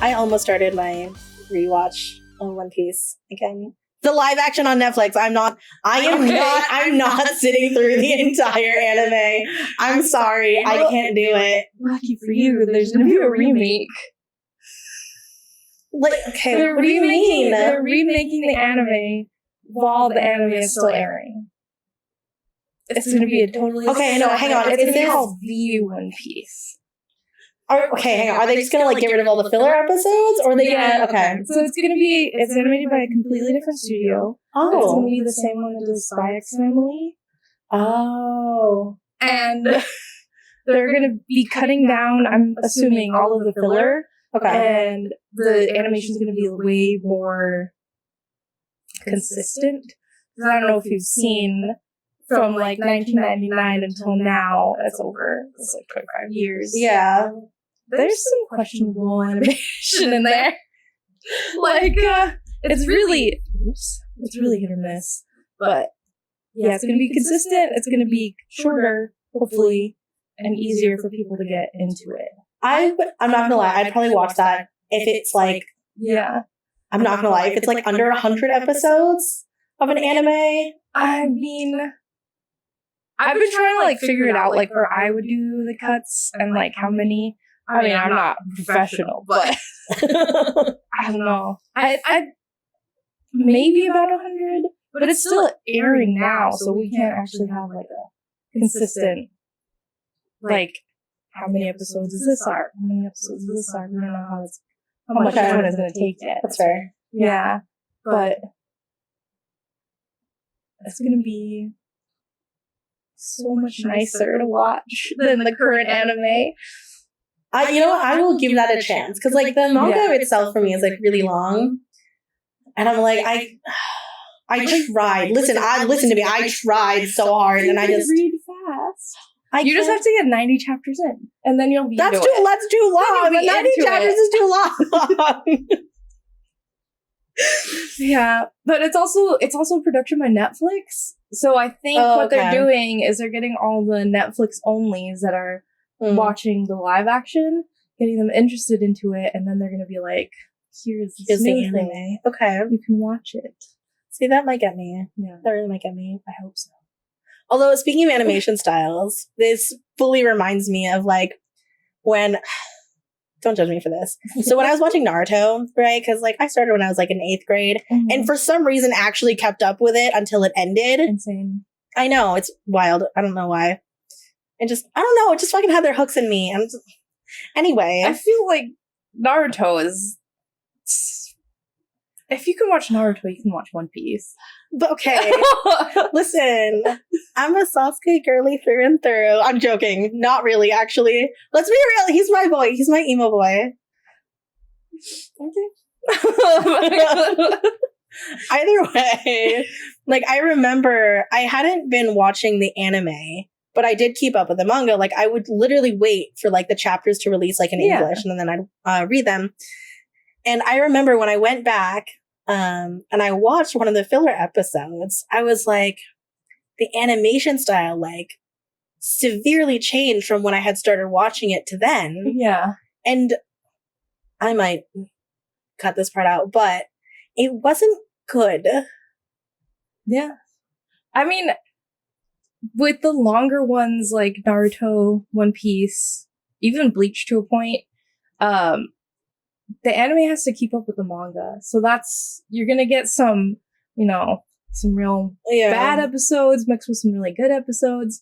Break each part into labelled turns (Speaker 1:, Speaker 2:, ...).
Speaker 1: I almost started my rewatch on One Piece again. The live action on Netflix. I'm not sitting through the entire anime. I'm sorry. I can't do it.
Speaker 2: Lucky for you, there's going to be a remake.
Speaker 1: Like, okay, what do you mean?
Speaker 2: They're remaking the anime while the anime is still airing. It's going to be a totally...
Speaker 1: Okay, no, hang on.
Speaker 2: It's going to be called The One Piece.
Speaker 1: Okay, hang on. Are they just going to, like, get rid of all the filler episodes? Or are they going to... Okay.
Speaker 2: So it's going to be... It's animated by a completely different studio.
Speaker 1: Oh.
Speaker 2: It's going to be the same one that does Spy X Family.
Speaker 1: Oh.
Speaker 2: And they're going to be cutting down, I'm assuming, all of the filler.
Speaker 1: Okay.
Speaker 2: And the animation is going to be way more consistent. Because I don't know if you've seen from like 1999 until now, it's like 25 years.
Speaker 1: Yeah.
Speaker 2: There's some questionable animation in there. Like, it's really hit or miss. But yeah, it's going to be consistent. It's going to be shorter, hopefully, and easier for people to get into it.
Speaker 1: I'm not gonna lie, I'd probably watch that if it's like...
Speaker 2: Yeah.
Speaker 1: I'm not gonna lie, if it's like under 100 episodes of an anime.
Speaker 2: I mean, I've been trying to like figure it out, like where I would do the cuts and like how many. I mean, I'm not professional, but I don't know. I maybe about 100, but it's still airing now, so we can't actually have like a consistent, like, how many episodes is this arc? How many episodes is this arc? We don't know how much time it's going to take yet.
Speaker 1: That's fair.
Speaker 2: Yeah, but it's going to be so much nicer to watch than the current anime.
Speaker 1: You know what? I will give that a chance. Because, like, the manga itself for me is, like, really long. And I'm like, I tried. Listen to me. I tried so hard. And I just...
Speaker 2: read fast. You just have to get 90 chapters in. And then you'll be
Speaker 1: That's too long. But 90 chapters is too long.
Speaker 2: Yeah. But it's also production by Netflix. So I think what they're doing is they're getting all the Netflix onlys that are watching the live action, getting them interested into it, and then they're going to be like, here's this new thing.
Speaker 1: Okay.
Speaker 2: You can watch it.
Speaker 1: See, that might get me.
Speaker 2: Yeah.
Speaker 1: That really might get me.
Speaker 2: I hope so.
Speaker 1: Although, speaking of animation styles, this fully reminds me of, like, when... Don't judge me for this. So when I was watching Naruto, right, because, like, I started when I was, like, in 8th grade, and for some reason actually kept up with it until it ended.
Speaker 2: Insane.
Speaker 1: I know, it's wild. I don't know why. I don't know, it just fucking had their hooks in me. Anyway.
Speaker 2: I feel like Naruto is... If you can watch Naruto, you can watch One Piece.
Speaker 1: But okay, listen, I'm a Sasuke girly through and through. I'm joking. Not really, actually. Let's be real. He's my boy. He's my emo boy. Okay. Either way, like, I remember I hadn't been watching the anime, but I did keep up with the manga. Like, I would literally wait for, like, the chapters to release, like, in English, and then I'd read them. And I remember when I went back, and I watched one of the filler episodes, I was like, the animation style, like, severely changed from when I had started watching it to then.
Speaker 2: Yeah.
Speaker 1: And I might cut this part out, but it wasn't good.
Speaker 2: Yeah. I mean, with the longer ones like Naruto, One Piece, even Bleach to a point, the anime has to keep up with the manga. So you're going to get some, some real bad episodes mixed with some really good episodes,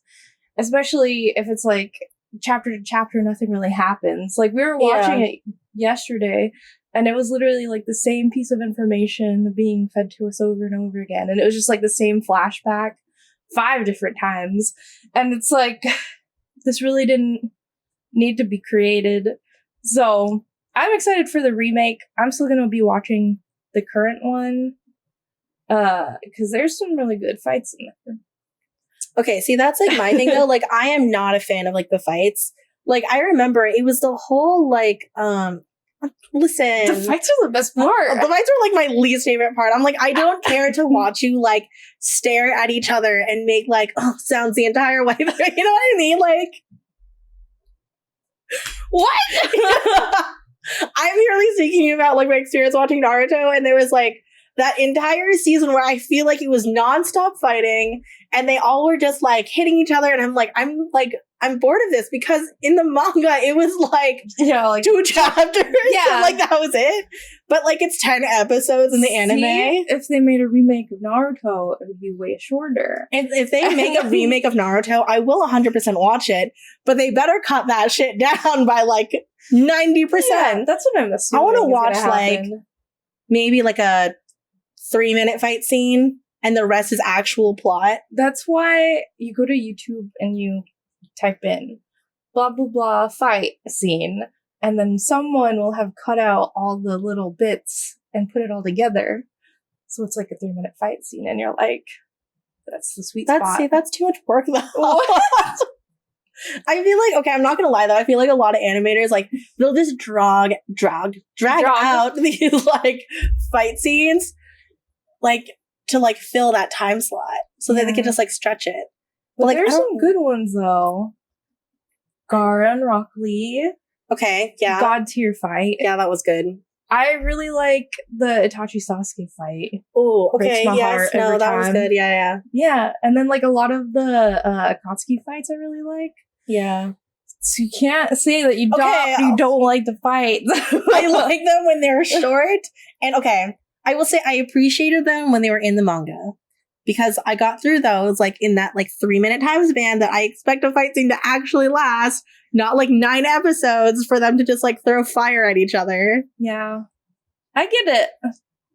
Speaker 2: especially if it's like chapter to chapter, nothing really happens. Like, we were watching it yesterday, and it was literally like the same piece of information being fed to us over and over again. And it was just like the same flashback 5 different times. And it's like, this really didn't need to be created. So I'm excited for the remake. I'm still going to be watching the current one, because there's some really good fights in there.
Speaker 1: Okay, see, that's, like, my thing, though. Like, I am not a fan of, like, the fights. Like, I remember it was the whole, like, listen.
Speaker 2: The fights are the best part.
Speaker 1: The fights are, like, my least favorite part. I'm like, I don't care to watch you, like, stare at each other and make, like, sounds the entire way there. You know what I mean? Like,
Speaker 2: what?
Speaker 1: I'm purely speaking about like my experience watching Naruto, and there was like that entire season where I feel like it was nonstop fighting, and they all were just like hitting each other, and I'm bored of this because in the manga it was like
Speaker 2: like
Speaker 1: 2 chapters.
Speaker 2: Yeah.
Speaker 1: So, like that was it. But like it's 10 episodes in the anime.
Speaker 2: If they made a remake of Naruto, it would be way shorter.
Speaker 1: If they make a remake of Naruto, I will 100% watch it, but they better cut that shit down by like 90%.
Speaker 2: Yeah, that's what I'm assuming.
Speaker 1: I want to watch like maybe like a 3-minute fight scene and the rest is actual plot.
Speaker 2: That's why you go to YouTube and you type in blah blah blah fight scene, and then someone will have cut out all the little bits and put it all together. So it's like a 3-minute fight scene, and you're like, that's the sweet spot.
Speaker 1: See, that's too much work though. I feel like, okay, I'm not gonna lie though, I feel like a lot of animators, like, they'll just drag out these like fight scenes, like, to like fill that time slot so that they can just like stretch it.
Speaker 2: But
Speaker 1: like,
Speaker 2: there's some good ones though. Gaara and Rock Lee.
Speaker 1: Okay, yeah.
Speaker 2: God tier fight.
Speaker 1: Yeah, that was good.
Speaker 2: I really like the Itachi Sasuke fight.
Speaker 1: Oh, okay,
Speaker 2: Breaks my
Speaker 1: yes,
Speaker 2: heart
Speaker 1: no,
Speaker 2: every
Speaker 1: that was
Speaker 2: time.
Speaker 1: good, yeah.
Speaker 2: Yeah, and then like a lot of the Akatsuki fights I really like.
Speaker 1: Yeah.
Speaker 2: So you can't say that you
Speaker 1: Okay,
Speaker 2: don't like the fight.
Speaker 1: I like them when they're short. And okay, I will say I appreciated them when they were in the manga. Because I got through those like in that like 3-minute time span that I expect a fight scene to actually last, not like 9 episodes for them to just like throw fire at each other.
Speaker 2: Yeah. I get it.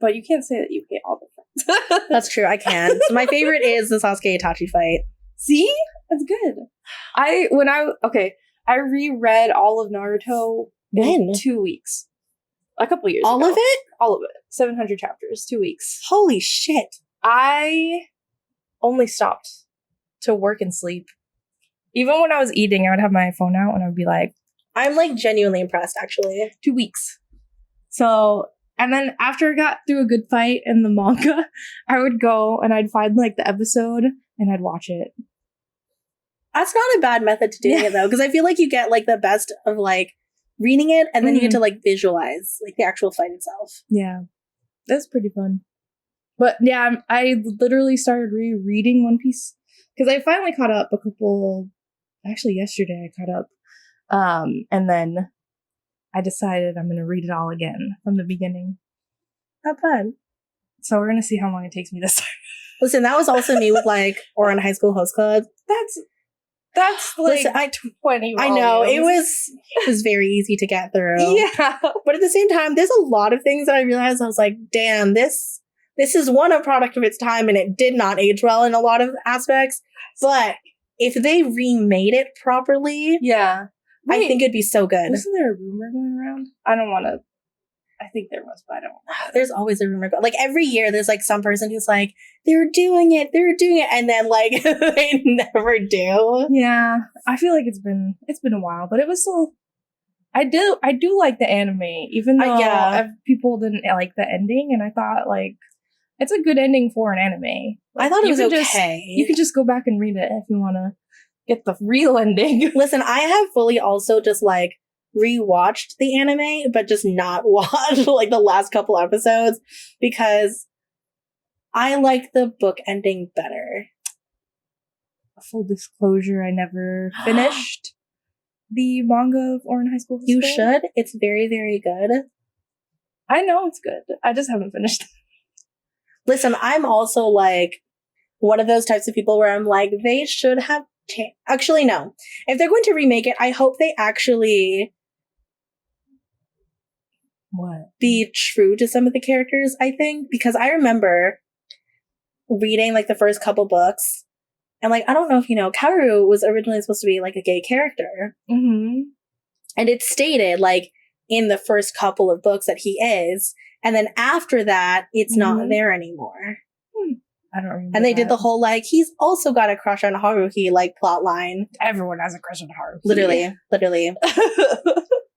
Speaker 2: But you can't say that you hate all the fights.
Speaker 1: That's true, I can. So my favorite is the Sasuke Itachi fight.
Speaker 2: See? That's good. I reread all of Naruto in 2 weeks. A couple years ago.
Speaker 1: All of it?
Speaker 2: All of it. 700 chapters, 2 weeks.
Speaker 1: Holy shit.
Speaker 2: I only stopped to work and sleep. Even when I was eating, I would have my phone out and I would be like,
Speaker 1: I'm like genuinely impressed, actually.
Speaker 2: 2 weeks. So, and then after I got through a good fight in the manga, I would go and I'd find like the episode and I'd watch it.
Speaker 1: That's not a bad method to doing it though, because I feel like you get like the best of like reading it and then you get to like visualize like the actual fight itself.
Speaker 2: Yeah. That's pretty fun. But yeah, I literally started rereading One Piece because I finally caught up actually yesterday I caught up. And then I decided I'm going to read it all again from the beginning.
Speaker 1: Not bad.
Speaker 2: So we're going to see how long it takes me this time.
Speaker 1: Listen, that was also me with like Ouran High School Host Club.
Speaker 2: That's like 20 volumes.
Speaker 1: I know, it was very easy to get through.
Speaker 2: Yeah.
Speaker 1: But at the same time, there's a lot of things that I realized I was like, damn, this is a product of its time and it did not age well in a lot of aspects. But if they remade it properly,
Speaker 2: yeah,
Speaker 1: I think it'd be so good.
Speaker 2: Wasn't there a rumor going around? I think there was, but I don't know.
Speaker 1: There's always a rumor. Like every year there's like some person who's like, they're doing it. And then like they never do.
Speaker 2: Yeah. I feel like it's been a while, but it was still, I do like the anime, even though people didn't like the ending. And I thought like, it's a good ending for an anime.
Speaker 1: I thought it was okay.
Speaker 2: You could just go back and read it if you want to get the real ending.
Speaker 1: Listen, I have fully also just like rewatched the anime, but just not watched like the last couple episodes because I like the book ending better.
Speaker 2: Full disclosure, I never finished the manga of Ouran High School.
Speaker 1: You should. It's very, very good.
Speaker 2: I know it's good. I just haven't finished it.
Speaker 1: Listen, I'm also like one of those types of people where I'm like, they should have actually, no. If they're going to remake it, I hope they actually be true to some of the characters, I think. Because I remember reading like the first couple books and like, I don't know if you know, Kaoru was originally supposed to be like a gay character.
Speaker 2: Mm-hmm.
Speaker 1: And it stated like in the first couple of books that he is. And then after that, it's not there anymore.
Speaker 2: I don't remember.
Speaker 1: And they did the whole, like, he's also got a crush on Haruhi, like, plot line.
Speaker 2: Everyone has a crush on Haruhi.
Speaker 1: Literally.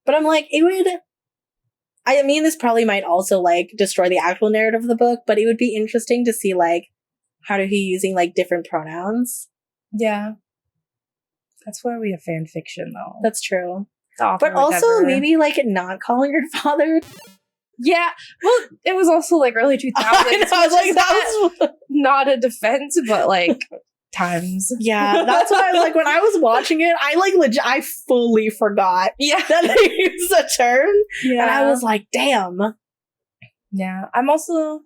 Speaker 1: But I'm like, it would... I mean, this probably might also, like, destroy the actual narrative of the book, but it would be interesting to see, like, Haruhi using, like, different pronouns.
Speaker 2: Yeah. That's why we have fan fiction, though.
Speaker 1: That's true.
Speaker 2: the author
Speaker 1: But also
Speaker 2: ever.
Speaker 1: maybe like not calling your father.
Speaker 2: Yeah, well, it was also like early 2000s.
Speaker 1: I know, I was like, that was
Speaker 2: not a defense, but like times.
Speaker 1: Yeah, that's why like when I was watching it, I like legit, I fully forgot
Speaker 2: Yeah,
Speaker 1: that they used the term,
Speaker 2: yeah.
Speaker 1: and I was like, damn.
Speaker 2: Yeah, I'm also.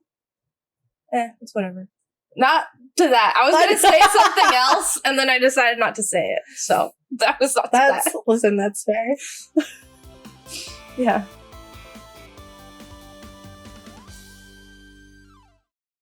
Speaker 2: It's whatever. Not to that. I was gonna say something else, and then I decided not to say it. So that was not to that.
Speaker 1: Listen, that's fair.
Speaker 2: Yeah.